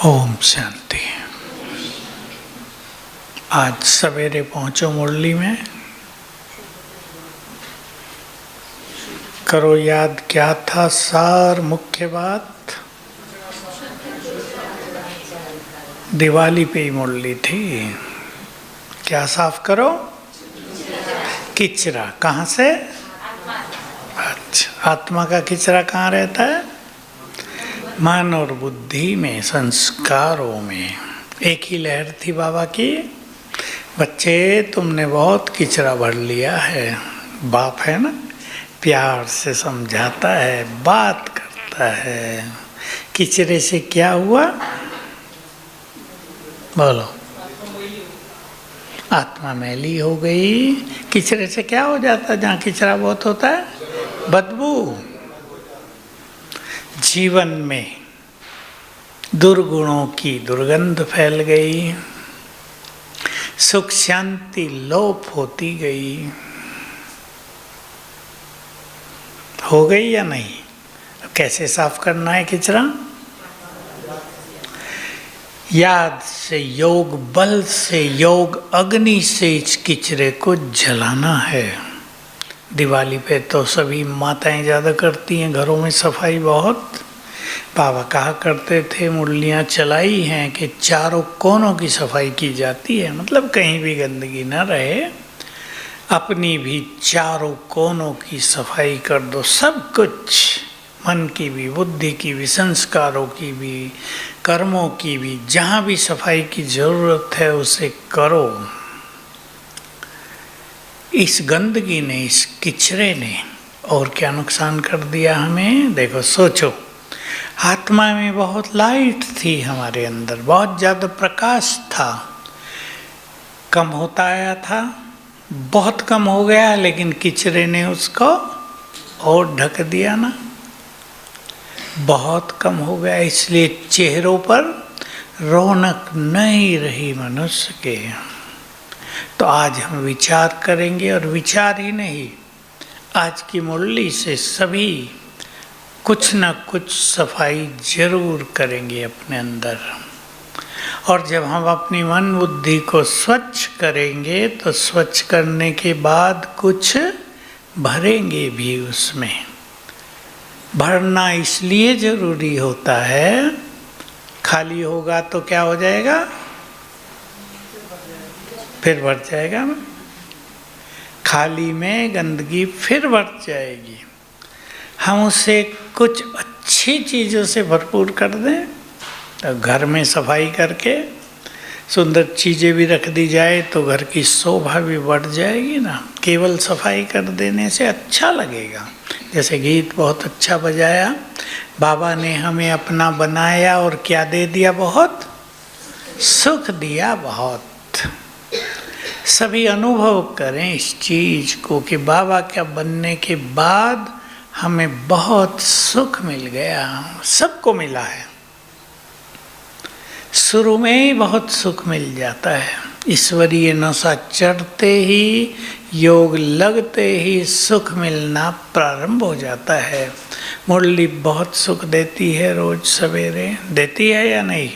ओम शांति। आज सवेरे पहुंचो मुरली में, करो याद क्या था सार मुख्य बात। दिवाली पे ही मुरली थी। क्या साफ करो? किचरा। कहाँ से? अच्छा, आत्मा का किचरा कहाँ रहता है? मन और बुद्धि में, संस्कारों में। एक ही लहर थी बाबा की, बच्चे तुमने बहुत किचरा भर लिया है। बाप है ना, प्यार से समझाता है, बात करता है। किचरे से क्या हुआ? बोलो। आत्मा मैली हो गई। किचरे से क्या हो जाता है जहाँ किचरा बहुत होता है? बदबू। जीवन में दुर्गुणों की दुर्गंध फैल गई, सुख शांति लोप होती गई। हो गई या नहीं? कैसे साफ करना है किचरा? याद से, योग बल से, योग अग्नि से इस किचरे को जलाना है। दिवाली पे तो सभी माताएं ज़्यादा करती हैं, घरों में सफाई बहुत। बाबा कहा करते थे, मुरलियाँ चलाई हैं कि चारों कोनों की सफाई की जाती है, मतलब कहीं भी गंदगी न रहे। अपनी भी चारों कोनों की सफाई कर दो, सब कुछ, मन की भी, बुद्धि की भी, संस्कारों की भी, कर्मों की भी। जहाँ भी सफाई की जरूरत है उसे करो। इस गंदगी ने, इस किचरे ने और क्या नुकसान कर दिया हमें? देखो, सोचो। आत्मा में बहुत लाइट थी, हमारे अंदर बहुत ज़्यादा प्रकाश था। कम होता आया था, बहुत कम हो गया, लेकिन किचरे ने उसको और ढक दिया ना। बहुत कम हो गया, इसलिए चेहरों पर रौनक नहीं रही मनुष्य के। तो आज हम विचार करेंगे, और विचार ही नहीं, आज की मुरली से सभी कुछ न कुछ सफाई जरूर करेंगे अपने अंदर। और जब हम अपनी मन बुद्धि को स्वच्छ करेंगे तो स्वच्छ करने के बाद कुछ भरेंगे भी उसमें। भरना इसलिए जरूरी होता है, खाली होगा तो क्या हो जाएगा? फिर बढ़ जाएगा ना। खाली में गंदगी फिर बढ़ जाएगी। हम उसे कुछ अच्छी चीज़ों से भरपूर कर दें, तो घर में सफाई करके सुंदर चीज़ें भी रख दी जाए तो घर की शोभा भी बढ़ जाएगी ना। केवल सफाई कर देने से अच्छा लगेगा। जैसे गीत बहुत अच्छा बजाया, बाबा ने हमें अपना बनाया और क्या दे दिया? बहुत सुख दिया, बहुत। सभी अनुभव करें इस चीज़ को कि बाबा क्या बनने के बाद हमें बहुत सुख मिल गया। सबको मिला है, शुरू में ही बहुत सुख मिल जाता है। ईश्वरीय नशा चढ़ते ही, योग लगते ही सुख मिलना प्रारंभ हो जाता है। मुरली बहुत सुख देती है, रोज सवेरे देती है या नहीं?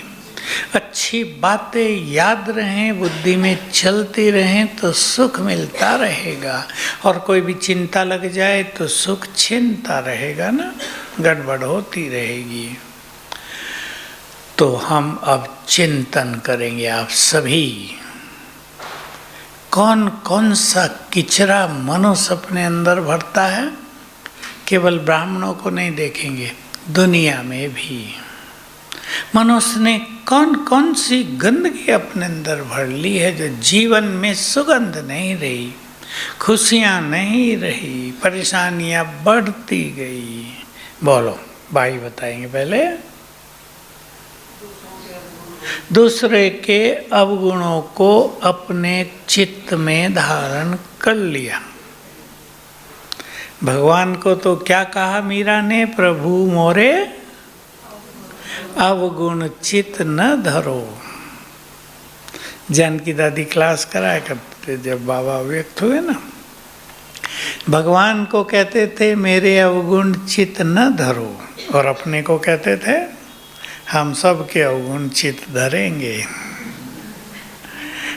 अच्छी बातें याद रहें, बुद्धि में चलती रहें तो सुख मिलता रहेगा। और कोई भी चिंता लग जाए तो सुख छिनता रहेगा ना, गड़बड़ होती रहेगी। तो हम अब चिंतन करेंगे आप सभी, कौन कौन सा किचरा मनुष्य अपने अंदर भरता है। केवल ब्राह्मणों को नहीं देखेंगे, दुनिया में भी मनुष्य ने कौन कौन सी गंदगी अपने अंदर भर ली है, जो जीवन में सुगंध नहीं रही, खुशियाँ नहीं रही, परेशानियाँ बढ़ती गई। बोलो, भाई बताएंगे पहले। दूसरे के अवगुणों को अपने चित्त में धारण कर लिया। भगवान को तो क्या कहा मीरा ने? प्रभु मोरे अवगुण चित न धरो। जानकी दादी क्लास कराया करते जब बाबा व्यक्त हुए ना, भगवान को कहते थे मेरे अवगुण चित न धरो, और अपने को कहते थे हम सब के अवगुण चित्त धरेंगे।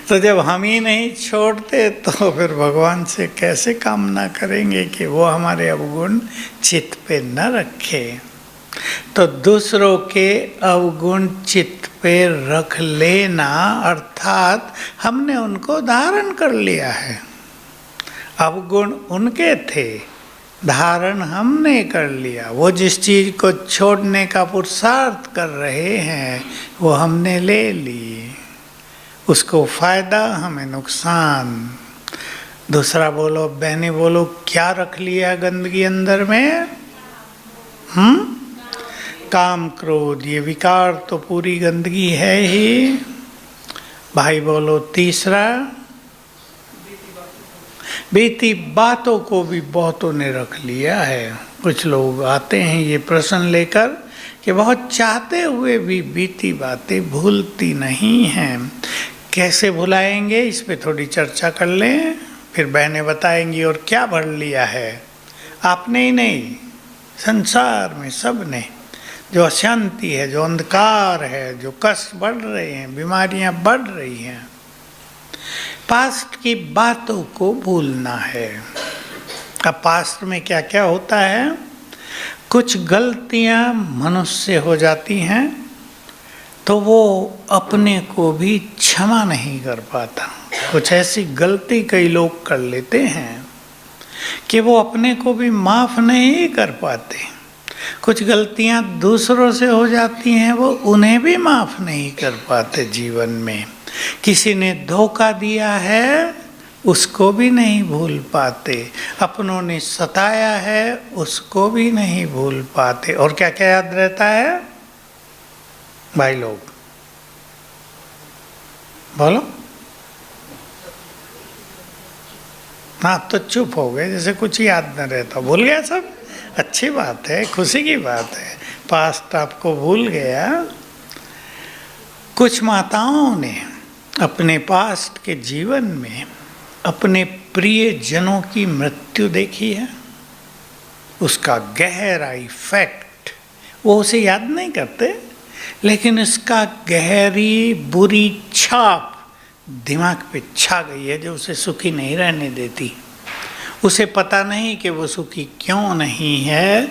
तो जब हम ही नहीं छोड़ते तो फिर भगवान से कैसे कामना करेंगे कि वो हमारे अवगुण चित्त पे न रखे। तो दूसरों के अवगुण चित्त पे रख लेना अर्थात हमने उनको धारण कर लिया है। अवगुण उनके थे, धारण हमने कर लिया। वो जिस चीज को छोड़ने का पुरुषार्थ कर रहे हैं वो हमने ले ली, उसको फायदा हमें नुकसान। दूसरा बोलो बहने बोलो, क्या रख लिया गंदगी अंदर में? काम क्रोध, ये विकार तो पूरी गंदगी है ही। भाई बोलो तीसरा, बीती बातों को भी बहुतों ने रख लिया है। कुछ लोग आते हैं ये प्रश्न लेकर कि बहुत चाहते हुए भी बीती बातें भूलती नहीं हैं। कैसे भुलाएंगे, इस पे थोड़ी चर्चा कर लें, फिर बहनें बताएंगी। और क्या भर लिया है? आपने ही नहीं, संसार में सब ने। जो अशांति है, जो अंधकार है, जो कष्ट बढ़ रहे हैं, बीमारियां बढ़ रही हैं, पास्ट की बातों को भूलना है। अब पास्ट में क्या क्या होता है? कुछ गलतियां मनुष्य से हो जाती हैं तो वो अपने को भी क्षमा नहीं कर पाता। कुछ ऐसी गलती कई लोग कर लेते हैं कि वो अपने को भी माफ नहीं कर पाते। कुछ गलतियां दूसरों से हो जाती हैं, वो उन्हें भी माफ नहीं कर पाते जीवन में। किसी ने धोखा दिया है, उसको भी नहीं भूल पाते। अपनों ने सताया है, उसको भी नहीं भूल पाते। और क्या क्या याद रहता है भाई लोग? बोलो। हाँ, तो चुप हो गए जैसे कुछ याद न रहता। भूल गया सब? अच्छी बात है, खुशी की बात है। पास्ट आपको भूल गया। कुछ माताओं ने अपने पास्ट के जीवन में अपने प्रिय जनों की मृत्यु देखी है, उसका गहरा इफेक्ट वो उसे याद नहीं करते, लेकिन इसका गहरी बुरी छाप दिमाग पे छा गई है जो उसे सुखी नहीं रहने देती। उसे पता नहीं कि वो सुखी क्यों नहीं है,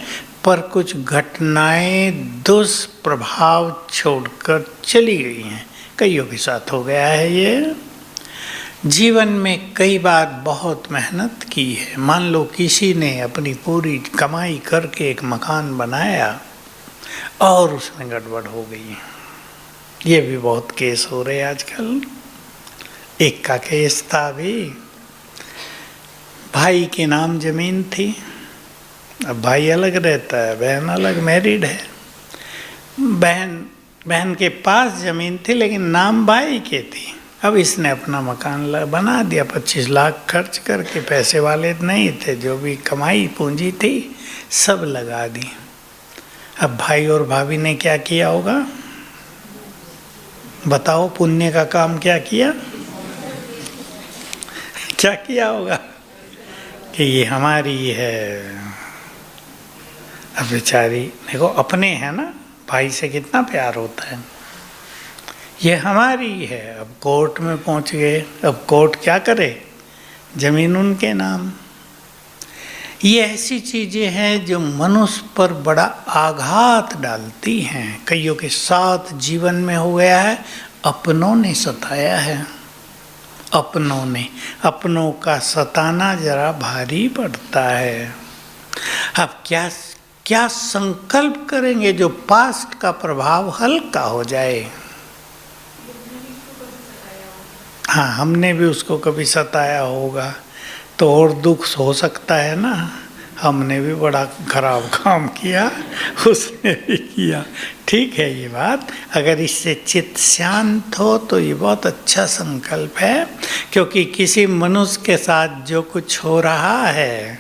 पर कुछ घटनाएं दुष्प्रभाव छोड़कर चली गई हैं। कईयों के साथ हो गया है ये। जीवन में कई बार बहुत मेहनत की है। मान लो किसी ने अपनी पूरी कमाई करके एक मकान बनाया और उसमें गड़बड़ हो गई। ये भी बहुत केस हो रहे आजकल। एक का केस था अभी, भाई के नाम जमीन थी। अब भाई अलग रहता है, बहन अलग मैरिड है। बहन के पास जमीन थी लेकिन नाम भाई के थी। अब इसने अपना मकान बना दिया 25 लाख खर्च करके। पैसे वाले नहीं थे, जो भी कमाई पूंजी थी सब लगा दी। अब भाई और भाभी ने क्या किया होगा बताओ? पुण्य का काम क्या किया? क्या किया होगा कि ये हमारी है। अब बेचारी देखो, अपने हैं ना, भाई से कितना प्यार होता है। ये हमारी है। अब कोर्ट में पहुंच गए। अब कोर्ट क्या करे? जमीन उनके नाम। ये ऐसी चीजें हैं जो मनुष्य पर बड़ा आघात डालती हैं। कईयों के साथ जीवन में हो गया है, अपनों ने सताया है। अपनों का सताना जरा भारी पड़ता है। अब क्या संकल्प करेंगे जो पास्ट का प्रभाव हल्का हो जाए? हाँ, हमने भी उसको कभी सताया होगा तो और दुख हो सकता है ना। हमने भी बड़ा खराब काम किया, उसने भी किया। ठीक है ये बात। अगर इससे चित्त शांत हो तो ये बहुत अच्छा संकल्प है, क्योंकि किसी मनुष्य के साथ जो कुछ हो रहा है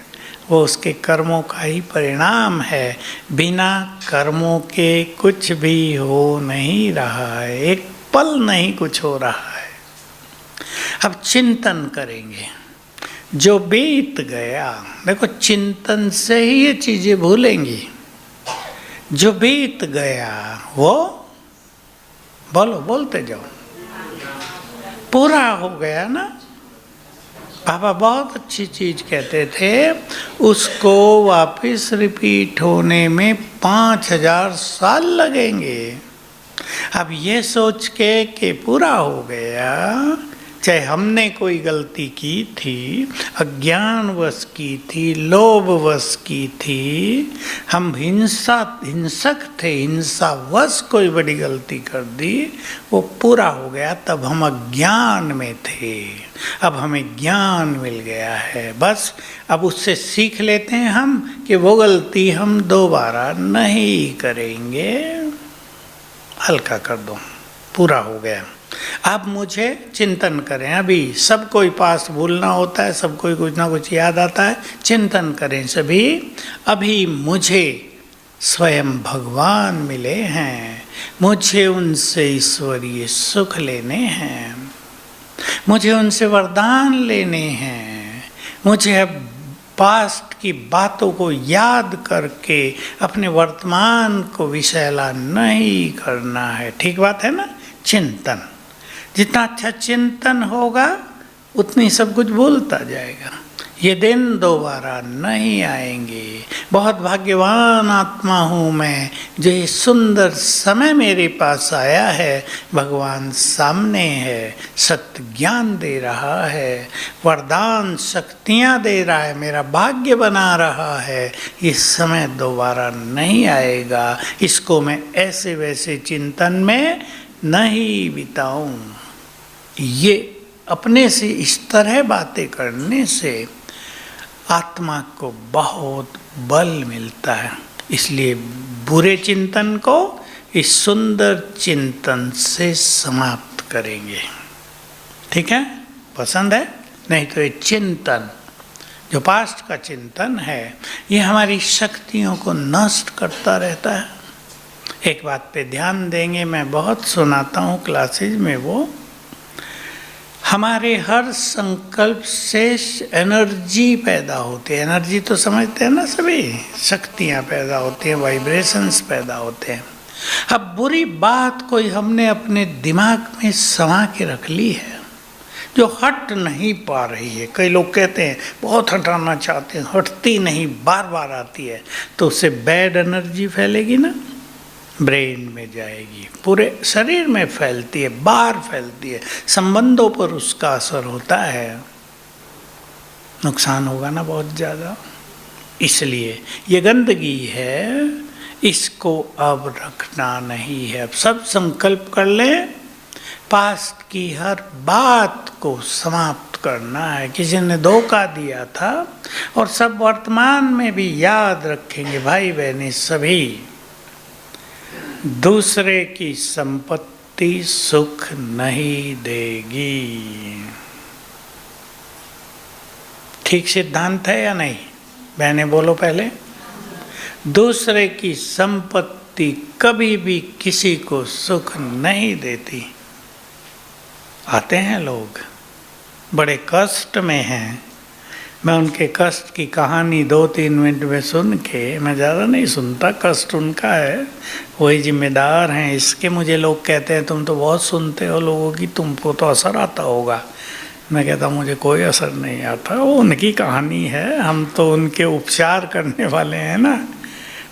वो उसके कर्मों का ही परिणाम है। बिना कर्मों के कुछ भी हो नहीं रहा है, एक पल नहीं कुछ हो रहा है। अब चिंतन करेंगे जो बीत गया। देखो, चिंतन से ही ये चीजें भूलेंगी। जो बीत गया वो बोलो, बोलते जाओ। पूरा हो गया ना। पापा बहुत अच्छी चीज कहते थे, उसको वापस रिपीट होने में 5000 साल लगेंगे। अब ये सोच के कि पूरा हो गया, चाहे हमने कोई गलती की थी, अज्ञानवश की थी, लोभवश की थी, हम हिंसक थे, हिंसावश कोई बड़ी गलती कर दी, वो पूरा हो गया। तब हम अज्ञान में थे, अब हमें ज्ञान मिल गया है। बस अब उससे सीख लेते हैं हम कि वो गलती हम दोबारा नहीं करेंगे। हल्का कर दो, पूरा हो गया। अब मुझे चिंतन करें। अभी सब कोई पास भूलना होता है, सब कोई कुछ ना कुछ याद आता है। चिंतन करें सभी, अभी मुझे स्वयं भगवान मिले हैं, मुझे उनसे ईश्वरीय सुख लेने हैं, मुझे उनसे वरदान लेने हैं, मुझे अब पास्ट की बातों को याद करके अपने वर्तमान को विषैला नहीं करना है। ठीक बात है ना। चिंतन, जितना अच्छा चिंतन होगा उतनी सब कुछ भूलता जाएगा। ये दिन दोबारा नहीं आएंगे। बहुत भाग्यवान आत्मा हूँ मैं, जो ये सुंदर समय मेरे पास आया है। भगवान सामने है, सत्य ज्ञान दे रहा है, वरदान शक्तियाँ दे रहा है, मेरा भाग्य बना रहा है। ये समय दोबारा नहीं आएगा। इसको मैं ऐसे वैसे चिंतन में नहीं बिताऊं। ये अपने से इस तरह बातें करने से आत्मा को बहुत बल मिलता है। इसलिए बुरे चिंतन को इस सुंदर चिंतन से समाप्त करेंगे। ठीक है, पसंद है? नहीं तो ये चिंतन, जो पास्ट का चिंतन है, ये हमारी शक्तियों को नष्ट करता रहता है। एक बात पे ध्यान देंगे, मैं बहुत सुनाता हूँ क्लासेज में, वो हमारे हर संकल्प से एनर्जी पैदा होती है। एनर्जी तो समझते हैं ना सभी, शक्तियाँ पैदा होती हैं, वाइब्रेशंस पैदा होते हैं। अब बुरी बात कोई हमने अपने दिमाग में समा के रख ली है, जो हट नहीं पा रही है। कई लोग कहते हैं बहुत हटाना चाहते हैं, हटती नहीं, बार बार आती है, तो उससे बैड एनर्जी फैलेगी ना, ब्रेन में जाएगी, पूरे शरीर में फैलती है, बाहर फैलती है, संबंधों पर उसका असर होता है, नुकसान होगा ना बहुत ज़्यादा। इसलिए ये गंदगी है, इसको अब रखना नहीं है। अब सब संकल्प कर लें, पास्ट की हर बात को समाप्त करना है। किसी ने धोखा दिया था, और सब वर्तमान में भी याद रखेंगे भाई बहनी सभी, दूसरे की संपत्ति सुख नहीं देगी। ठीक सिद्धांत है या नहीं? बहने बोलो पहले। दूसरे की संपत्ति कभी भी किसी को सुख नहीं देती। आते हैं लोग बड़े कष्ट में हैं, मैं उनके कष्ट की कहानी 2-3 मिनट में सुन के, मैं ज़्यादा नहीं सुनता, कष्ट उनका है, वही जिम्मेदार हैं इसके। मुझे लोग कहते हैं तुम तो बहुत सुनते हो लोगों की, तुमको तो असर आता होगा। मैं कहता मुझे कोई असर नहीं आता, वो उनकी कहानी है, हम तो उनके उपचार करने वाले हैं ना।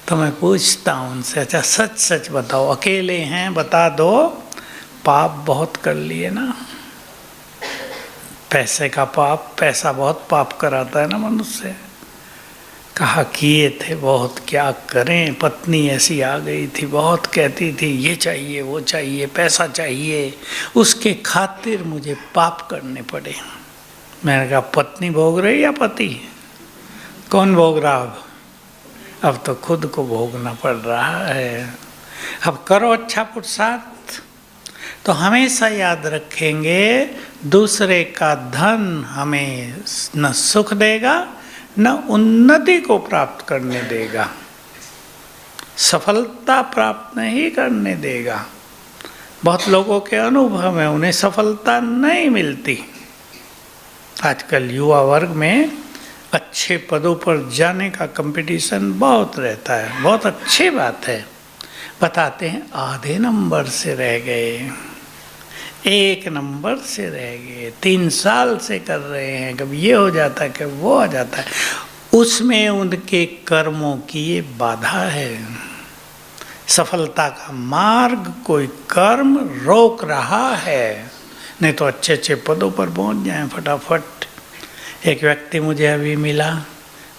तो मैं पूछता हूँ उनसे, अच्छा सच सच बताओ, अकेले हैं, बता दो, पाप बहुत कर लिए ना? पैसे का पाप, पैसा बहुत पाप कराता है ना मनुष्य। कहा किए थे बहुत, क्या करें, पत्नी ऐसी आ गई थी, बहुत कहती थी ये चाहिए वो चाहिए, पैसा चाहिए, उसके खातिर मुझे पाप करने पड़े। मैंने कहा पत्नी भोग रही या पति? कौन भोग रहा? अब तो खुद को भोगना पड़ रहा है। अब करो अच्छा पुरुषार्थ, तो हमेशा याद रखेंगे दूसरे का धन हमें न सुख देगा न उन्नति को प्राप्त करने देगा, सफलता प्राप्त नहीं करने देगा। बहुत लोगों के अनुभव है, उन्हें सफलता नहीं मिलती। आजकल युवा वर्ग में अच्छे पदों पर जाने का कंपटीशन बहुत रहता है, बहुत अच्छी बात है, बताते हैं आधे नंबर से रह गए, 1 नंबर से रह गए, 3 साल से कर रहे हैं, कभी ये हो जाता है कभी वो हो जाता है। उसमें उनके कर्मों की ये बाधा है। सफलता का मार्ग कोई कर्म रोक रहा है, नहीं तो अच्छे अच्छे पदों पर पहुंच जाएं फटाफट। एक व्यक्ति मुझे अभी मिला,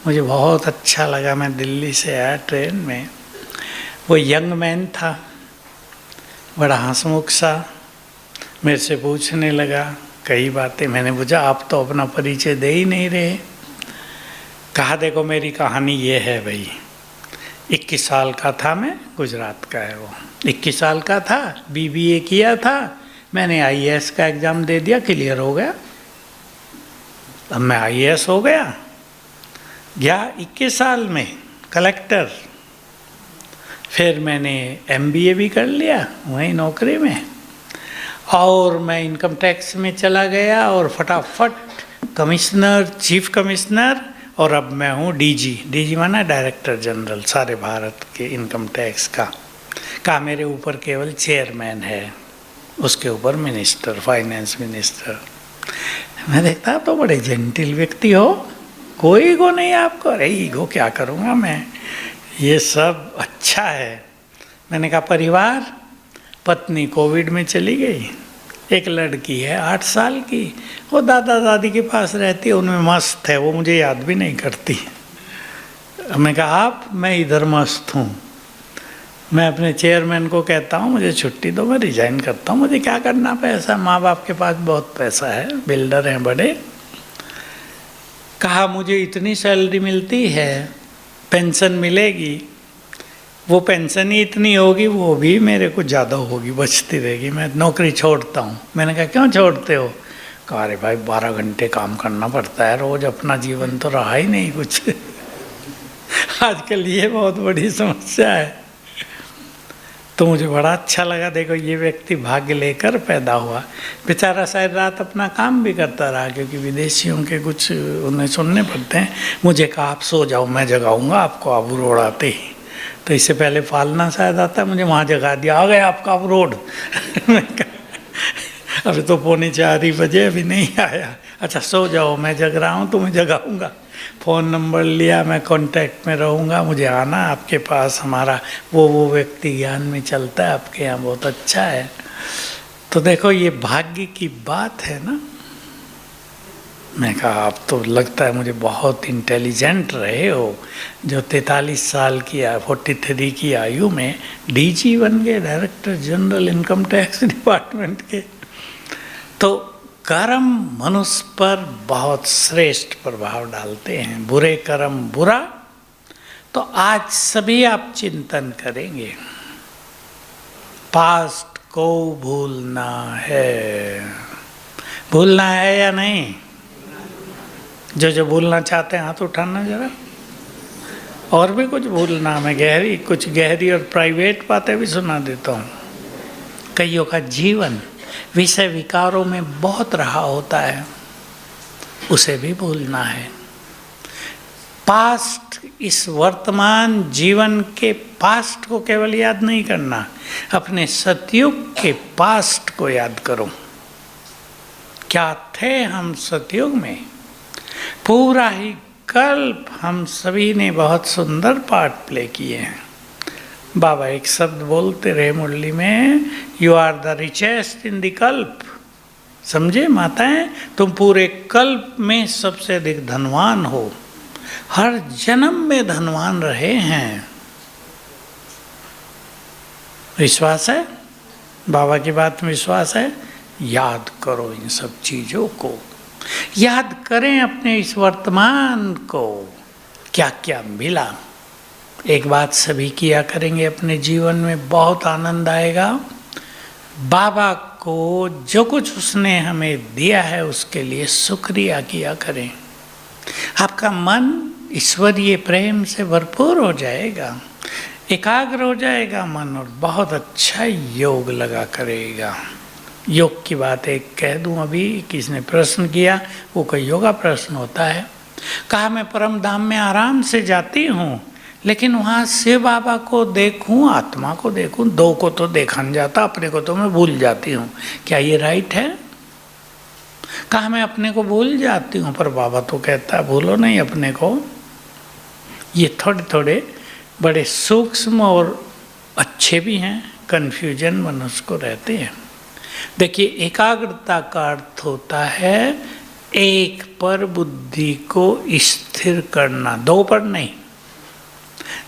मुझे बहुत अच्छा लगा, मैं दिल्ली से आया ट्रेन में। वो यंग मैन था, बड़ा हंसमुख सा, मेरे से पूछने लगा कई बातें। मैंने पूछा आप तो अपना परिचय दे ही नहीं रहे। कहा देखो मेरी कहानी ये है भाई, 21 साल का था मैं, गुजरात का है वो, 21 साल का था, BBA किया था मैंने, IAS का एग्ज़ाम दे दिया, क्लियर हो गया, अब मैं IAS हो गया, 21 साल में कलेक्टर। फिर मैंने MBA भी कर लिया वहीं नौकरी में, और मैं इनकम टैक्स में चला गया और फटाफट कमिश्नर, चीफ कमिश्नर, और अब मैं हूँ DG माना डायरेक्टर जनरल सारे भारत के इनकम टैक्स का। कहा मेरे ऊपर केवल चेयरमैन है, उसके ऊपर मिनिस्टर, फाइनेंस मिनिस्टर। मैं देखता तो बड़े जेंटिल व्यक्ति हो, कोई ईगो नहीं आपको। अरे ईगो क्या करूँगा मैं, ये सब अच्छा है। मैंने कहा परिवार, पत्नी कोविड में चली गई, एक लड़की है 8 साल की, वो दादा दादी के पास रहती है, उनमें मस्त है, वो मुझे याद भी नहीं करती। मैं कहा आप, मैं इधर मस्त हूँ, मैं अपने चेयरमैन को कहता हूँ मुझे छुट्टी दो, मैं रिजाइन करता हूँ, मुझे क्या करना पैसा, माँ बाप के पास बहुत पैसा है, बिल्डर हैं बड़े। कहा मुझे इतनी सैलरी मिलती है, पेंशन मिलेगी, वो पेंशन ही इतनी होगी, वो भी मेरे को ज़्यादा होगी, बचती रहेगी, मैं नौकरी छोड़ता हूँ। मैंने कहा क्यों छोड़ते हो? कहा अरे भाई 12 घंटे काम करना पड़ता है रोज़, अपना जीवन तो रहा ही नहीं कुछ। आजकल ये बहुत बड़ी समस्या है। तो मुझे बड़ा अच्छा लगा, देखो ये व्यक्ति भाग्य लेकर पैदा हुआ, बेचारा शायद रात अपना काम भी करता रहा, क्योंकि विदेशियों के कुछ उन्हें सुनने पड़ते हैं। मुझे कहा आप सो जाओ, मैं जगाऊंगा आपको आप रोड आते ही। तो इससे पहले फालना शायद आता है, मुझे वहाँ जगा दिया, आ गया आपका आप रोड। अभी तो 3:45 बजे, अभी नहीं आया। अच्छा सो जाओ, मैं जग रहा हूँ, तुम्हें जगाऊंगा। फ़ोन नंबर लिया, मैं कांटेक्ट में रहूँगा, मुझे आना आपके पास, हमारा वो व्यक्ति ज्ञान में चलता है आपके यहाँ, बहुत अच्छा है। तो देखो ये भाग्य की बात है ना। मैं कहा आप तो लगता है मुझे बहुत इंटेलिजेंट रहे हो, जो 43 साल की 43 की आयु में DG बन गए, director general income tax department के। तो कर्म मनुष्य पर बहुत श्रेष्ठ प्रभाव डालते हैं, बुरे कर्म बुरा। तो आज सभी आप चिंतन करेंगे, पास्ट को भूलना है, भूलना है या नहीं? जो भूलना चाहते हैं हाथ उठाना जरा। और भी कुछ भूलना, मैं कुछ गहरी और प्राइवेट बातें भी सुना देता हूँ। कईयों का जीवन विषय विकारों में बहुत रहा होता है, उसे भी भूलना है। पास्ट, इस वर्तमान जीवन के पास्ट को केवल याद नहीं करना, अपने सतयुग के पास्ट को याद करो। क्या थे हम सतयुग में? पूरा ही कल्प हम सभी ने बहुत सुंदर पार्ट प्ले किए हैं। बाबा एक शब्द बोलते रहे मुरली में, you are the richest in the kalpa. समझे माताएं, तुम पूरे कल्प में सबसे अधिक धनवान हो, हर जन्म में धनवान रहे हैं। विश्वास है? बाबा की बात में विश्वास है? याद करो इन सब चीजों को, याद करें अपने इस वर्तमान को, क्या क्या मिला। एक बात सभी किया करेंगे अपने जीवन में, बहुत आनंद आएगा। बाबा को जो कुछ उसने हमें दिया है उसके लिए शुक्रिया किया करें। आपका मन ईश्वरीय प्रेम से भरपूर हो जाएगा, एकाग्र हो जाएगा मन, और बहुत अच्छा योग लगा करेगा। योग की बात एक कह दूं, अभी किसी ने प्रश्न किया, वो कोई योगा प्रश्न होता है। कहा मैं परम धाम में आराम से जाती हूँ, लेकिन वहाँ शिव बाबा को देखूं, आत्मा को देखूं, दो को तो देखा नहीं जाता, अपने को तो मैं भूल जाती हूँ। क्या ये राइट है? कहा मैं अपने को भूल जाती हूँ, पर बाबा तो कहता है भूलो नहीं अपने को। ये थोड़े थोड़े बड़े सूक्ष्म और अच्छे भी हैं, कन्फ्यूजन मनुष्य को रहते हैं। देखिए, एकाग्रता का अर्थ होता है एक पर बुद्धि को स्थिर करना, दो पर नहीं।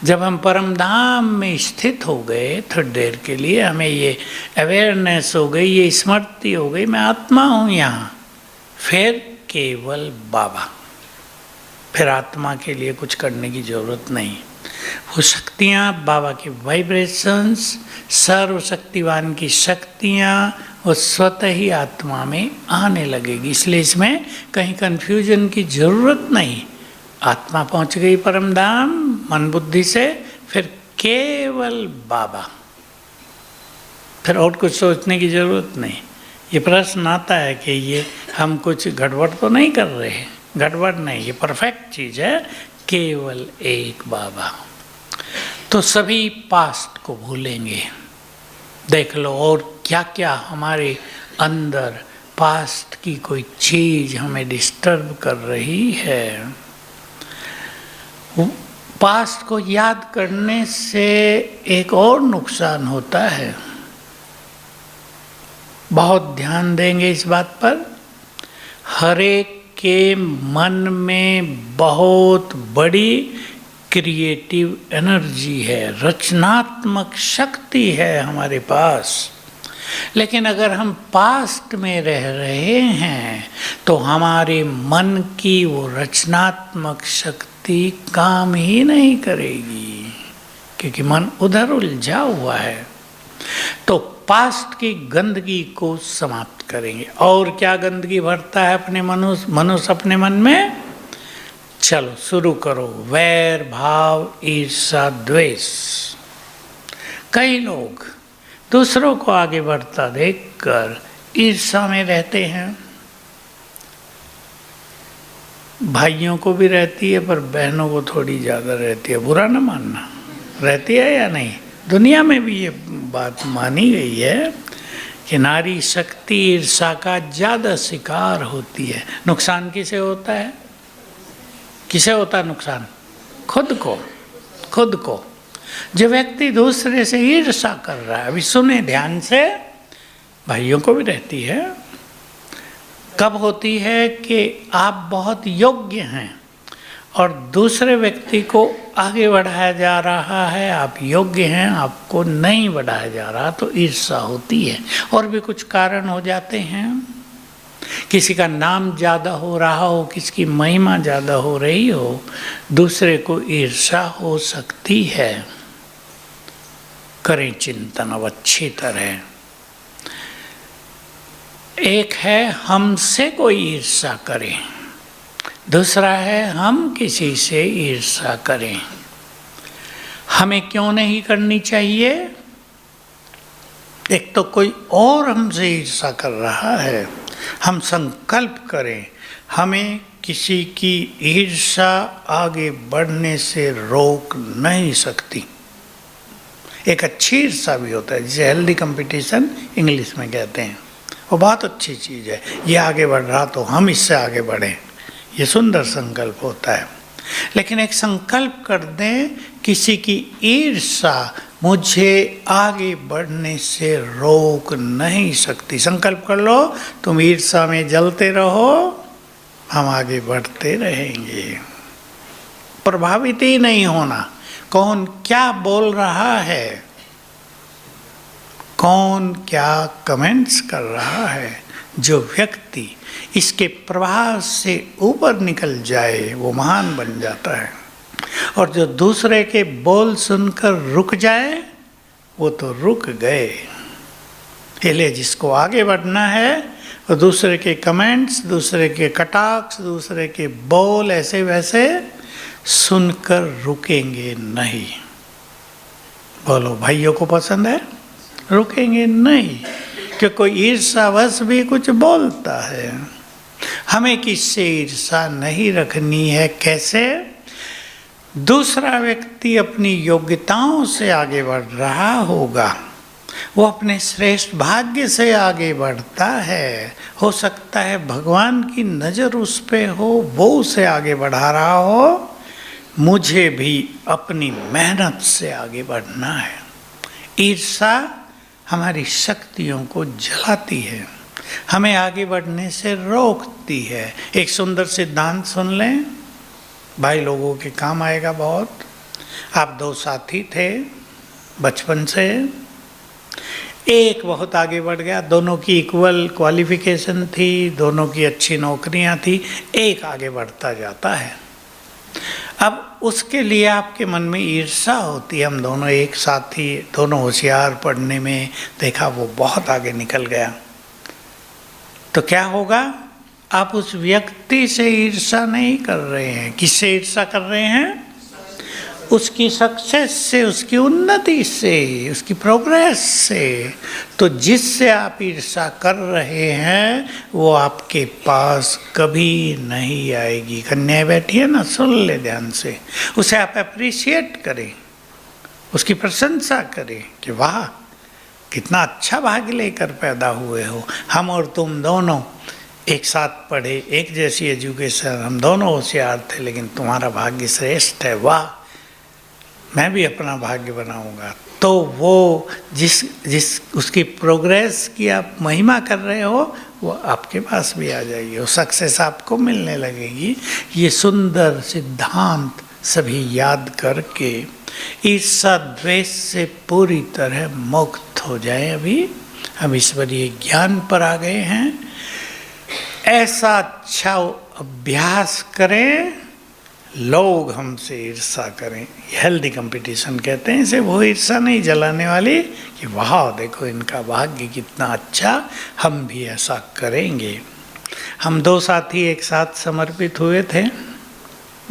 जब हम परम धाम में स्थित हो गए थोड़ी देर के लिए, हमें ये अवेयरनेस हो गई, ये स्मृति हो गई, मैं आत्मा हूँ यहाँ, फिर केवल बाबा, फिर आत्मा के लिए कुछ करने की जरूरत नहीं। वो शक्तियाँ, बाबा के वाइब्रेशंस, सर्वशक्तिवान की शक्तियाँ वो स्वतः ही आत्मा में आने लगेगी। इसलिए इसमें कहीं कन्फ्यूजन की जरूरत नहीं। आत्मा पहुंच गई परम धाम मन बुद्धि से, फिर केवल बाबा, फिर और कुछ सोचने की जरूरत नहीं। ये प्रश्न आता है कि ये हम कुछ गड़बड़ तो नहीं कर रहे हैं? गड़बड़ नहीं, ये परफेक्ट चीज़ है, केवल एक बाबा। तो सभी पास्ट को भूलेंगे। देख लो और क्या क्या हमारे अंदर पास्ट की कोई चीज़ हमें डिस्टर्ब कर रही है। पास्ट को याद करने से एक और नुकसान होता है, बहुत ध्यान देंगे इस बात पर। हर एक के मन में बहुत बड़ी क्रिएटिव एनर्जी है, रचनात्मक शक्ति है हमारे पास। लेकिन अगर हम पास्ट में रह रहे हैं तो हमारे मन की वो रचनात्मक शक्ति काम ही नहीं करेगी, क्योंकि मन उधर उलझा हुआ है। तो पास्ट की गंदगी को समाप्त करेंगे। और क्या गंदगी भरता है अपने मनुष्य अपने मन में? चलो शुरू करो। वैर भाव, ईर्ष्या, द्वेष। कई लोग दूसरों को आगे बढ़ता देखकर ईर्ष्या में रहते हैं। भाइयों को भी रहती है, पर बहनों को थोड़ी ज़्यादा रहती है। बुरा न मानना, रहती है या नहीं? दुनिया में भी ये बात मानी गई है कि नारी शक्ति ईर्ष्या का ज़्यादा शिकार होती है। नुकसान किसे होता है? किसे होता है नुकसान? खुद को। खुद को। जो व्यक्ति दूसरे से ईर्ष्या कर रहा है, अभी सुने ध्यान से, भाइयों को भी रहती है। कब होती है कि आप बहुत योग्य हैं और दूसरे व्यक्ति को आगे बढ़ाया जा रहा है, आप योग्य हैं, आपको नहीं बढ़ाया जा रहा, तो ईर्ष्या होती है। और भी कुछ कारण हो जाते हैं। किसी का नाम ज़्यादा हो रहा हो, किसी की महिमा ज़्यादा हो रही हो, दूसरे को ईर्ष्या हो सकती है। करें चिंतन अब अच्छी तरह। एक है हमसे कोई ईर्ष्या करे, दूसरा है हम किसी से ईर्ष्या करें। हमें क्यों नहीं करनी चाहिए? एक तो कोई और हमसे ईर्ष्या कर रहा है, हम संकल्प करें हमें किसी की ईर्ष्या आगे बढ़ने से रोक नहीं सकती। एक अच्छी ईर्ष्या भी होता है, जिसे हेल्दी कंपटीशन इंग्लिश में कहते हैं। वो बहुत अच्छी चीज़ है। ये आगे बढ़ रहा तो हम इससे आगे बढ़ें, ये सुंदर संकल्प होता है। लेकिन एक संकल्प कर दें किसी की ईर्ष्या मुझे आगे बढ़ने से रोक नहीं सकती। संकल्प कर लो, तुम ईर्ष्या में जलते रहो, हम आगे बढ़ते रहेंगे। प्रभावित ही नहीं होना, कौन क्या बोल रहा है, कौन क्या कमेंट्स कर रहा है। जो व्यक्ति इसके प्रभाव से ऊपर निकल जाए वो महान बन जाता है, और जो दूसरे के बोल सुनकर रुक जाए वो तो रुक गए। इसलिए जिसको आगे बढ़ना है वो दूसरे के कमेंट्स, दूसरे के कटाक्ष, दूसरे के बोल ऐसे वैसे सुनकर रुकेंगे नहीं। बोलो भाइयों को पसंद है? रुकेंगे नहीं, कि कोई ईर्ष्यावश भी कुछ बोलता है। हमें किससे ईर्ष्या नहीं रखनी है। कैसे? दूसरा व्यक्ति अपनी योग्यताओं से आगे बढ़ रहा होगा, वो अपने श्रेष्ठ भाग्य से आगे बढ़ता है। हो सकता है भगवान की नज़र उस पे हो, वो उसे आगे बढ़ा रहा हो। मुझे भी अपनी मेहनत से आगे बढ़ना है। ईर्ष्या हमारी शक्तियों को जलाती है, हमें आगे बढ़ने से रोकती है। एक सुंदर सिद्धांत सुन लें, भाई लोगों के काम आएगा बहुत। आप दो साथी थे बचपन से, एक बहुत आगे बढ़ गया, दोनों की इक्वल क्वालिफिकेशन थी, दोनों की अच्छी नौकरियां थी, एक आगे बढ़ता जाता है। अब उसके लिए आपके मन में ईर्ष्या होती है। हम दोनों एक साथ थी, दोनों होशियार पढ़ने में, देखा वो बहुत आगे निकल गया, तो क्या होगा? आप उस व्यक्ति से ईर्ष्या नहीं कर रहे हैं। किससे ईर्ष्या कर रहे हैं? उसकी सक्सेस से, उसकी उन्नति से, उसकी प्रोग्रेस से। तो जिससे आप ईर्ष्या कर रहे हैं वो आपके पास कभी नहीं आएगी। कन्याएं बैठी है ना, सुन ले ध्यान से। उसे आप अप्रिशिएट करें, उसकी प्रशंसा करें कि वाह कितना अच्छा भाग्य लेकर पैदा हुए हो। हम और तुम दोनों एक साथ पढ़े, एक जैसी एजुकेशन, हम दोनों होशियार थे, लेकिन तुम्हारा भाग्य श्रेष्ठ है, वाह मैं भी अपना भाग्य बनाऊंगा। तो वो जिस उसकी प्रोग्रेस की आप महिमा कर रहे हो, वो आपके पास भी आ जाएगी, वो सक्सेस आपको मिलने लगेगी। ये सुंदर सिद्धांत सभी याद करके ईर्ष्या द्वेष से पूरी तरह मुक्त हो जाए। अभी हम ईश्वरीय ज्ञान पर आ गए हैं। ऐसा अच्छा अभ्यास करें, लोग हमसे ईर्ष्या करें। हेल्दी कंपटीशन कहते हैं इसे। वो ईर्ष्या नहीं जलाने वाली कि वाह देखो इनका भाग्य कितना अच्छा, हम भी ऐसा करेंगे। हम दो साथी एक साथ समर्पित हुए थे,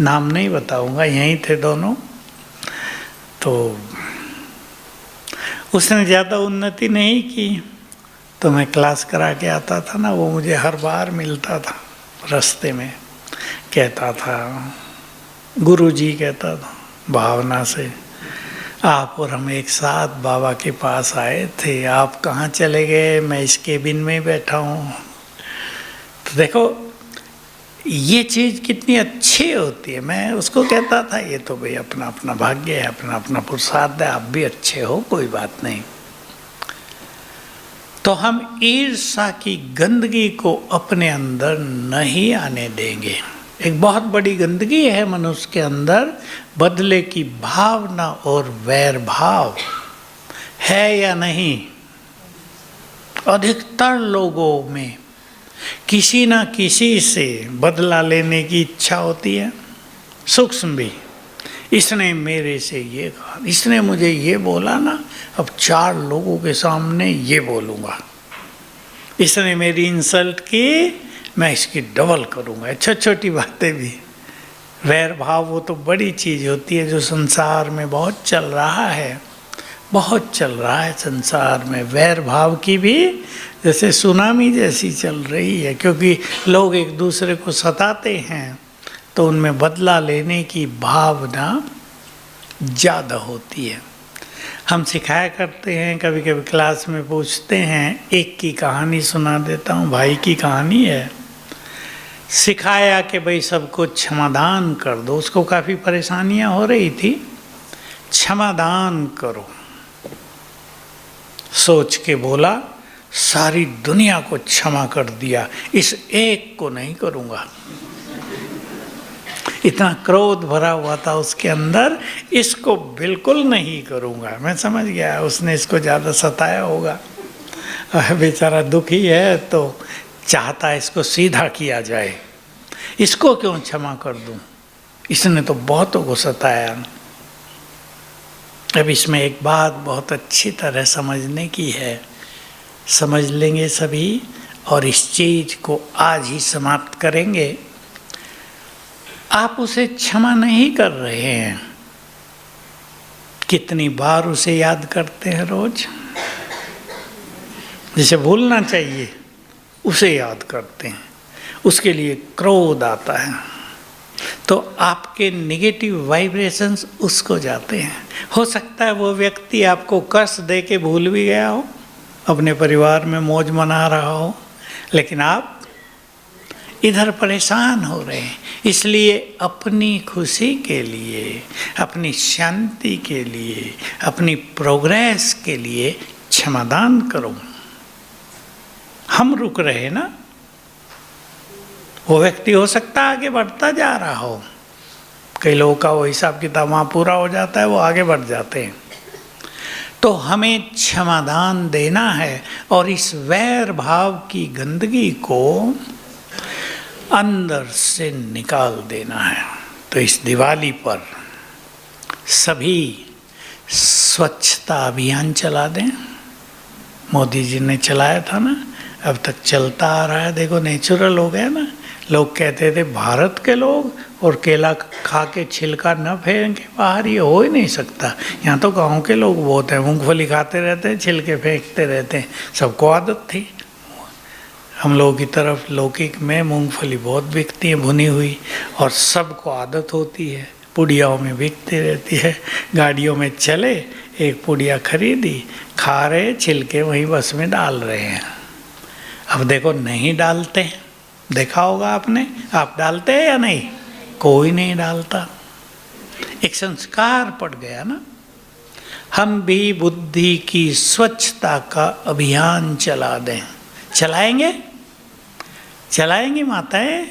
नाम नहीं बताऊंगा, यहीं थे दोनों। तो उसने ज़्यादा उन्नति नहीं की, तो मैं क्लास करा के आता था ना, वो मुझे हर बार मिलता था रास्ते में, कहता था, गुरुजी कहता था भावना से, आप और हम एक साथ बाबा के पास आए थे, आप कहाँ चले गए? मैं इस केबिन में बैठा हूँ। तो देखो ये चीज़ कितनी अच्छी होती है। मैं उसको कहता था ये तो भाई अपना अपना भाग्य है, अपना अपना पुरुषार्थ है, आप भी अच्छे हो, कोई बात नहीं। तो हम ईर्ष्या की गंदगी को अपने अंदर नहीं आने देंगे। एक बहुत बड़ी गंदगी है मनुष्य के अंदर, बदले की भावना और वैर भाव है या नहीं? अधिकतर लोगों में किसी ना किसी से बदला लेने की इच्छा होती है, सूक्ष्म भी। इसने मेरे से ये कहा, इसने मुझे ये बोला ना, अब 4 लोगों के सामने ये बोलूँगा। इसने मेरी इंसल्ट की, मैं इसकी डबल करूँगा। छोटी छोटी बातें भी। वैर भाव वो तो बड़ी चीज़ होती है जो संसार में बहुत चल रहा है, बहुत चल रहा है संसार में। वैर भाव की भी जैसे सुनामी जैसी चल रही है, क्योंकि लोग एक दूसरे को सताते हैं तो उनमें बदला लेने की भावना ज़्यादा होती है। हम सिखाया करते हैं, कभी कभी क्लास में पूछते हैं, एक की कहानी सुना देता हूँ, भाई की कहानी है। सिखाया कि भाई सबको क्षमादान कर दो। उसको काफ़ी परेशानियाँ हो रही थी, क्षमादान करो। सोच के बोला सारी दुनिया को क्षमा कर दिया, इस एक को नहीं करूँगा। इतना क्रोध भरा हुआ था उसके अंदर, इसको बिल्कुल नहीं करूँगा। मैं समझ गया उसने इसको ज़्यादा सताया होगा, बेचारा दुखी है तो चाहता है इसको सीधा किया जाए, इसको क्यों क्षमा कर दूं, इसने तो बहुतों को सताया। अब इसमें एक बात बहुत अच्छी तरह समझने की है, समझ लेंगे सभी और इस चीज को आज ही समाप्त करेंगे। आप उसे क्षमा नहीं कर रहे हैं। कितनी बार उसे याद करते हैं रोज? जिसे भूलना चाहिए उसे याद करते हैं, उसके लिए क्रोध आता है। तो आपके नेगेटिव वाइब्रेशंस उसको जाते हैं। हो सकता है वो व्यक्ति आपको कष्ट दे के भूल भी गया हो, अपने परिवार में मौज मना रहा हो, लेकिन आप इधर परेशान हो रहे हैं। इसलिए अपनी खुशी के लिए, अपनी शांति के लिए, अपनी प्रोग्रेस के लिए क्षमादान करो। हम रुक रहे ना, वो व्यक्ति हो सकता है आगे बढ़ता जा रहा हो। कई लोगों का वो हिसाब किताब वहाँ पूरा हो जाता है, वो आगे बढ़ जाते हैं। तो हमें क्षमादान देना है और इस वैर भाव की गंदगी को अंदर से निकाल देना है। तो इस दिवाली पर सभी स्वच्छता अभियान चला दें। मोदी जी ने चलाया था ना, अब तक चलता आ रहा है। देखो नेचुरल हो गया ना। लोग कहते थे भारत के लोग और केला खा के छिलका न फेंके बाहर, ये हो ही नहीं सकता। यहाँ तो गाँव के लोग बहुत हैं, मूंगफली खाते रहते हैं, छिलके फेंकते रहते हैं, सबको आदत थी। हम लोगों की तरफ लौकिक में मूंगफली बहुत बिकती है भुनी हुई, और सबको आदत होती है, पुड़ियाओं में बिकती रहती है। गाड़ियों में चले, एक पुड़िया खरीदी, खा रहे, छिलके वहीं बस में डाल रहे हैं। अब देखो नहीं डालते, देखा होगा आपने, आप डालते हैं या नहीं? कोई नहीं डालता। एक संस्कार पड़ गया ना। हम भी बुद्धि की स्वच्छता का अभियान चला दें। चलाएंगे? चलाएंगी माताएं?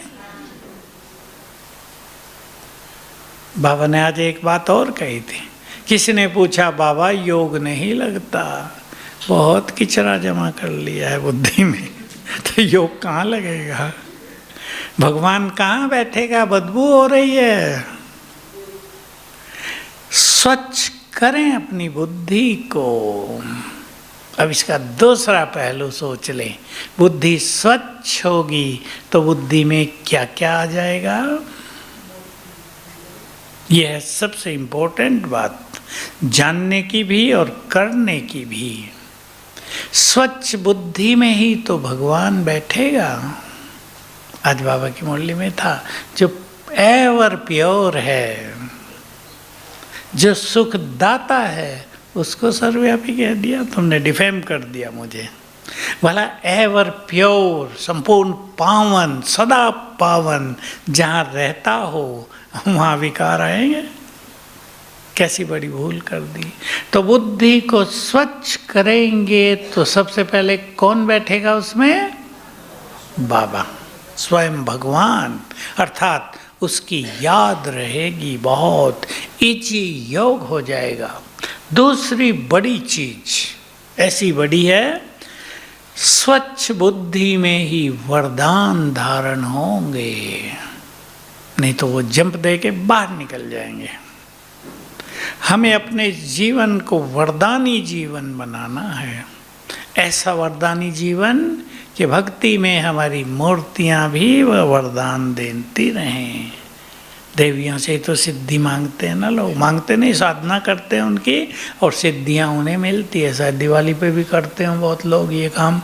बाबा ने आज एक बात और कही थी। किसी ने पूछा, बाबा योग नहीं लगता, बहुत किचरा जमा कर लिया है बुद्धि में, तो योग कहाँ लगेगा? भगवान कहाँ बैठेगा? बदबू हो रही है। स्वच्छ करें अपनी बुद्धि को। अब इसका दूसरा पहलू सोच लें। बुद्धि स्वच्छ होगी तो बुद्धि में क्या क्या आ जाएगा? यह है सबसे इम्पोर्टेंट बात, जानने की भी और करने की भी। स्वच्छ बुद्धि में ही तो भगवान बैठेगा। आज बाबा की मुरली में था, जो एवर प्योर है, जो सुखदाता है, उसको सर्वव्यापी कह दिया। तुमने डिफेम कर दिया मुझे। भला एवर प्योर, संपूर्ण पावन, सदा पावन जहाँ रहता हो वहाँ विकार आएंगे? कैसी बड़ी भूल कर दी। तो बुद्धि को स्वच्छ करेंगे तो सबसे पहले कौन बैठेगा उसमें? बाबा, स्वयं भगवान, अर्थात उसकी याद रहेगी बहुत, इजी योग हो जाएगा। दूसरी बड़ी चीज ऐसी बड़ी है, स्वच्छ बुद्धि में ही वरदान धारण होंगे, नहीं तो वो जंप दे के बाहर निकल जाएंगे। हमें अपने जीवन को वरदानी जीवन बनाना है। ऐसा वरदानी जीवन कि भक्ति में हमारी मूर्तियां भी वह वरदान देती रहें। देवियों से तो सिद्धि मांगते हैं ना लोग, मांगते नहीं, साधना करते हैं उनकी, और सिद्धियां उन्हें मिलती है। शायद दिवाली पे भी करते हैं बहुत लोग ये काम।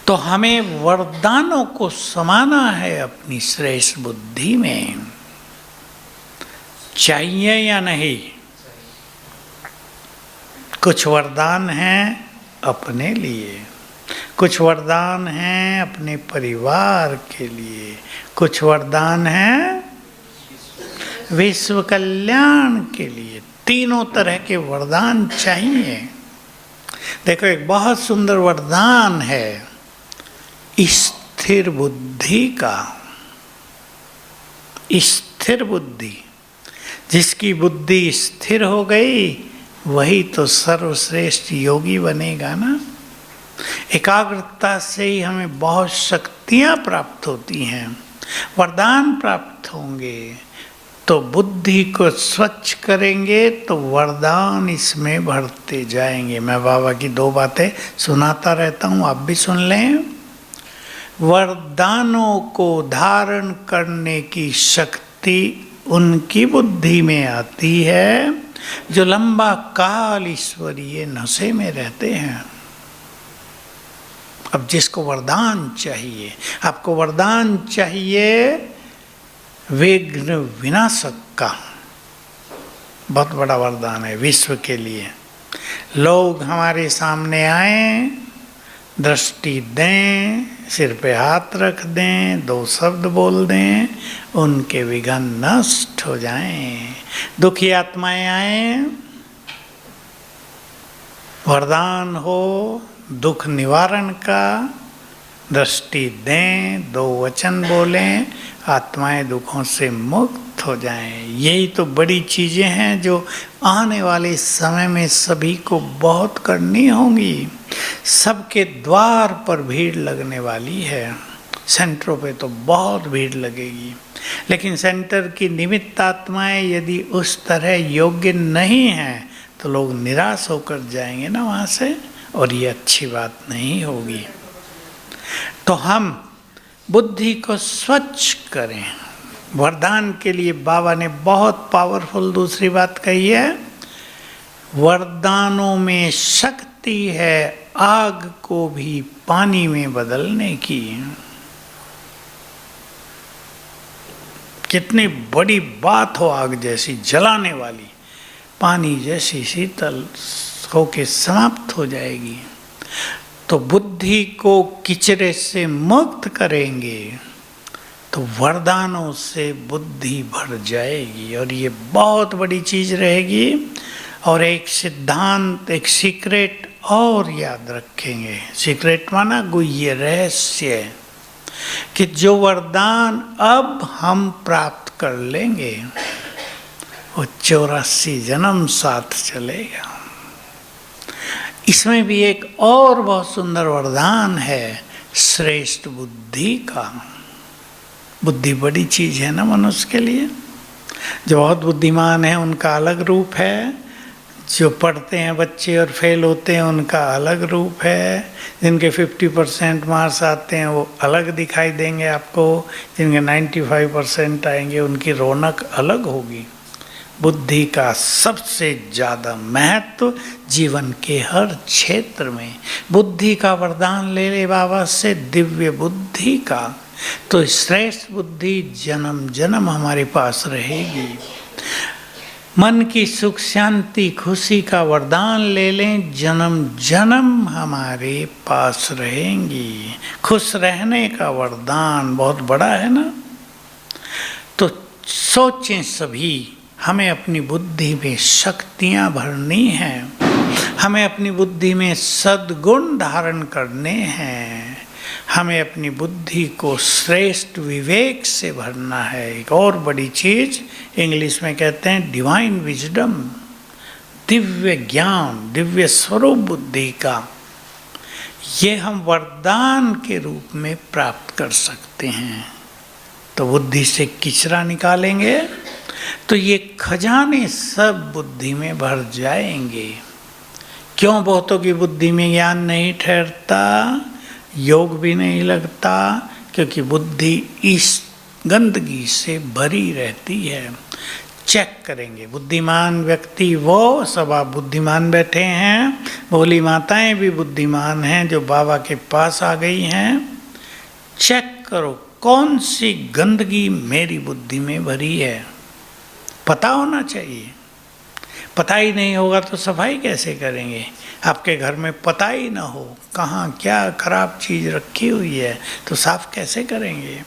तो हमें वरदानों को समाना है अपनी श्रेष्ठ बुद्धि में। चाहिए या नहीं? कुछ वरदान हैं अपने लिए, कुछ वरदान हैं अपने परिवार के लिए, कुछ वरदान हैं विश्व कल्याण के लिए। तीनों तरह के वरदान चाहिए। देखो, एक बहुत सुंदर वरदान है स्थिर बुद्धि का। स्थिर बुद्धि, जिसकी बुद्धि स्थिर हो गई वही तो सर्वश्रेष्ठ योगी बनेगा ना। एकाग्रता से ही हमें बहुत शक्तियां प्राप्त होती हैं, वरदान प्राप्त होंगे। तो बुद्धि को स्वच्छ करेंगे तो वरदान इसमें बढ़ते जाएंगे। मैं बाबा की दो बातें सुनाता रहता हूँ, आप भी सुन लें। वरदानों को धारण करने की शक्ति उनकी बुद्धि में आती है जो लंबा काल ईश्वरीय नशे में रहते हैं। अब जिसको वरदान चाहिए, आपको वरदान चाहिए विघ्न विनाशक का बहुत बड़ा वरदान है विश्व के लिए। लोग हमारे सामने आए, दृष्टि दें, सिर पे हाथ रख दें, 2 शब्द बोल दें, उनके विघ्न नष्ट हो जाएं। दुखी आत्माएं आए, वरदान हो दुख निवारण का, दृष्टि दें, 2 वचन बोलें, आत्माएं दुखों से मुक्त हो जाएं। यही तो बड़ी चीज़ें हैं जो आने वाले समय में सभी को बहुत करनी होंगी। सबके द्वार पर भीड़ लगने वाली है, सेंटरों पे तो बहुत भीड़ लगेगी, लेकिन सेंटर की निमित्त आत्माएं यदि उस तरह योग्य नहीं हैं तो लोग निराश होकर जाएंगे ना वहाँ से, और ये अच्छी बात नहीं होगी। तो हम बुद्धि को स्वच्छ करें। वरदान के लिए बाबा ने बहुत पावरफुल दूसरी बात कही है, वरदानों में शक्ति है आग को भी पानी में बदलने की। कितनी बड़ी बात हो, आग जैसी जलाने वाली, पानी जैसी शीतल होके समाप्त हो जाएगी। तो बुद्धि को किचरे से मुक्त करेंगे तो वरदानों से बुद्धि भर जाएगी, और ये बहुत बड़ी चीज़ रहेगी। और एक सिद्धांत, एक सीक्रेट और याद रखेंगे, सीक्रेट माना गुह्य रहस्य, कि जो वरदान अब हम प्राप्त कर लेंगे वो 84 जन्म साथ चलेगा। इसमें भी एक और बहुत सुंदर वरदान है, श्रेष्ठ बुद्धि का। बुद्धि बड़ी चीज़ है ना मनुष्य के लिए। जो बहुत बुद्धिमान है उनका अलग रूप है, जो पढ़ते हैं बच्चे और फेल होते हैं उनका अलग रूप है, जिनके 50% मार्क्स आते हैं वो अलग दिखाई देंगे आपको, जिनके 95% आएंगे उनकी रौनक अलग होगी। बुद्धि का सबसे ज़्यादा महत्व जीवन के हर क्षेत्र में। बुद्धि का वरदान ले ले बाबा से, दिव्य बुद्धि का, तो श्रेष्ठ बुद्धि जन्म जन्म हमारे पास रहेगी। मन की सुख शांति खुशी का वरदान ले लें, जन्म जन्म हमारे पास रहेंगी। खुश रहने का वरदान बहुत बड़ा है ना। तो सोचें सभी, हमें अपनी बुद्धि में शक्तियाँ भरनी हैं, हमें अपनी बुद्धि में सद्गुण धारण करने हैं, हमें अपनी बुद्धि को श्रेष्ठ विवेक से भरना है। एक और बड़ी चीज़ इंग्लिश में कहते हैं डिवाइन विजडम, दिव्य ज्ञान, दिव्य स्वरूप बुद्धि का। ये हम वरदान के रूप में प्राप्त कर सकते हैं। तो बुद्धि से किचरा निकालेंगे तो ये खजाने सब बुद्धि में भर जाएंगे। क्यों बहुतों की बुद्धि में ज्ञान नहीं ठहरता, योग भी नहीं लगता? क्योंकि बुद्धि इस गंदगी से भरी रहती है। चेक करेंगे, बुद्धिमान व्यक्ति वो, सब आप बुद्धिमान बैठे हैं, भोली माताएं भी बुद्धिमान हैं जो बाबा के पास आ गई हैं। चेक करो कौन सी गंदगी मेरी बुद्धि में भरी है, पता होना चाहिए। पता ही नहीं होगा तो सफाई कैसे करेंगे? आपके घर में पता ही ना हो कहाँ क्या खराब चीज़ रखी हुई है तो साफ कैसे करेंगे?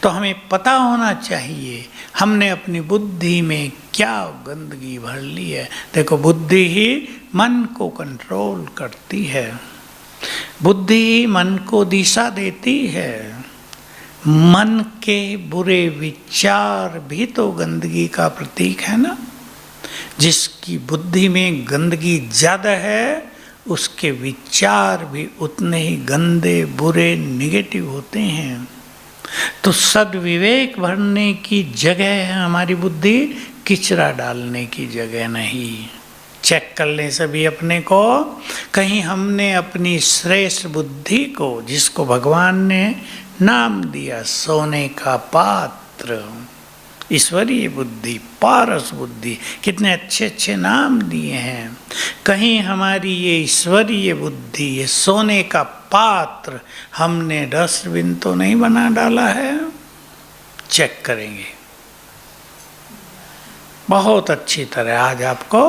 तो हमें पता होना चाहिए हमने अपनी बुद्धि में क्या गंदगी भर ली है। देखो, बुद्धि ही मन को कंट्रोल करती है, बुद्धि ही मन को दिशा देती है। मन के बुरे विचार भी तो गंदगी का प्रतीक है ना। जिसकी बुद्धि में गंदगी ज़्यादा है उसके विचार भी उतने ही गंदे, बुरे, निगेटिव होते हैं। तो सद्विवेक भरने की जगह है हमारी बुद्धि, किचरा डालने की जगह नहीं। चेक कर लें सभी अपने को, कहीं हमने अपनी श्रेष्ठ बुद्धि को, जिसको भगवान ने नाम दिया सोने का पात्र, ईश्वरीय बुद्धि, पारस बुद्धि, कितने अच्छे अच्छे नाम दिए हैं, कहीं हमारी ये ईश्वरीय बुद्धि, ये सोने का पात्र हमने डस्टबिन तो नहीं बना डाला है? चेक करेंगे। बहुत अच्छी तरह आज आपको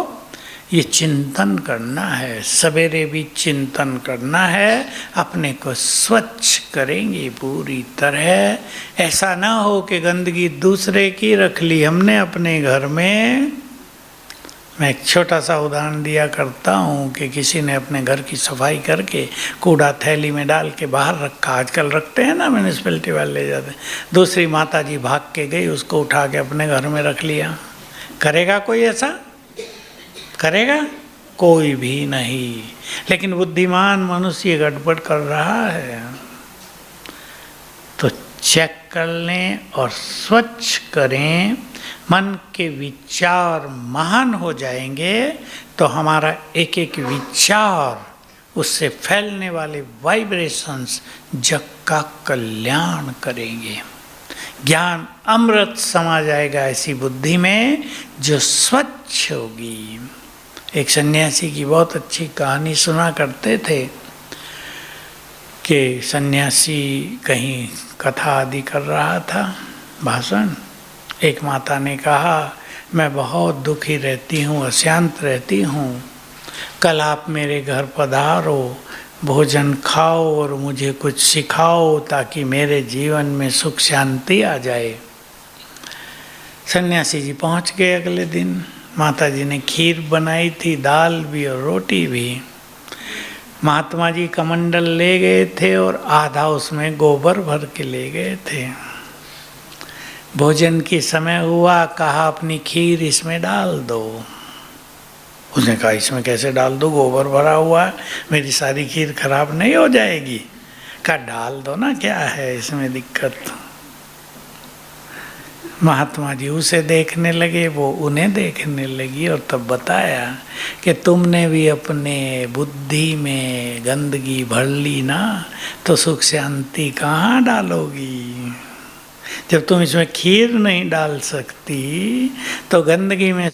ये चिंतन करना है, सवेरे भी चिंतन करना है, अपने को स्वच्छ करेंगे पूरी तरह। ऐसा ना हो कि गंदगी दूसरे की रख ली हमने अपने घर में। मैं एक छोटा सा उदाहरण दिया करता हूँ कि किसी ने अपने घर की सफाई करके कूड़ा थैली में डाल के बाहर रखा, आजकल रखते हैं ना म्यूनिसिपैलिटी वाले ले जाते, दूसरी माता जी भाग के गई, उसको उठा के अपने घर में रख लिया। करेगा कोई ऐसा? करेगा कोई भी नहीं। लेकिन बुद्धिमान मनुष्य गड़बड़ कर रहा है, तो चेक कर लें और स्वच्छ करें। मन के विचार महान हो जाएंगे तो हमारा एक एक विचार, उससे फैलने वाले वाइब्रेशंस जग का कल्याण करेंगे। ज्ञान अमृत समा जाएगा ऐसी बुद्धि में जो स्वच्छ होगी। एक सन्यासी की बहुत अच्छी कहानी सुना करते थे कि सन्यासी कहीं कथा आदि कर रहा था, भाषण। एक माता ने कहा, मैं बहुत दुखी रहती हूँ, अशांत रहती हूँ, कल आप मेरे घर पधारो, भोजन खाओ और मुझे कुछ सिखाओ ताकि मेरे जीवन में सुख शांति आ जाए। सन्यासी जी पहुँच गए अगले दिन। माता जी ने खीर बनाई थी, दाल भी और रोटी भी। महात्मा जी कमंडल ले गए थे और आधा उसमें गोबर भर के ले गए थे। भोजन की समय हुआ, कहा अपनी खीर इसमें डाल दो। उसने कहा इसमें कैसे डाल दो, गोबर भरा हुआ है, मेरी सारी खीर खराब नहीं हो जाएगी। कहा डाल दो ना, क्या है इसमें दिक्कत। महात्मा जी उसे देखने लगे, वो उन्हें देखने लगी और तब बताया कि तुमने भी अपने बुद्धि में गंदगी भर ली ना, तो सुख शांति कहाँ डालोगी। जब तुम इसमें खीर नहीं डाल सकती तो गंदगी में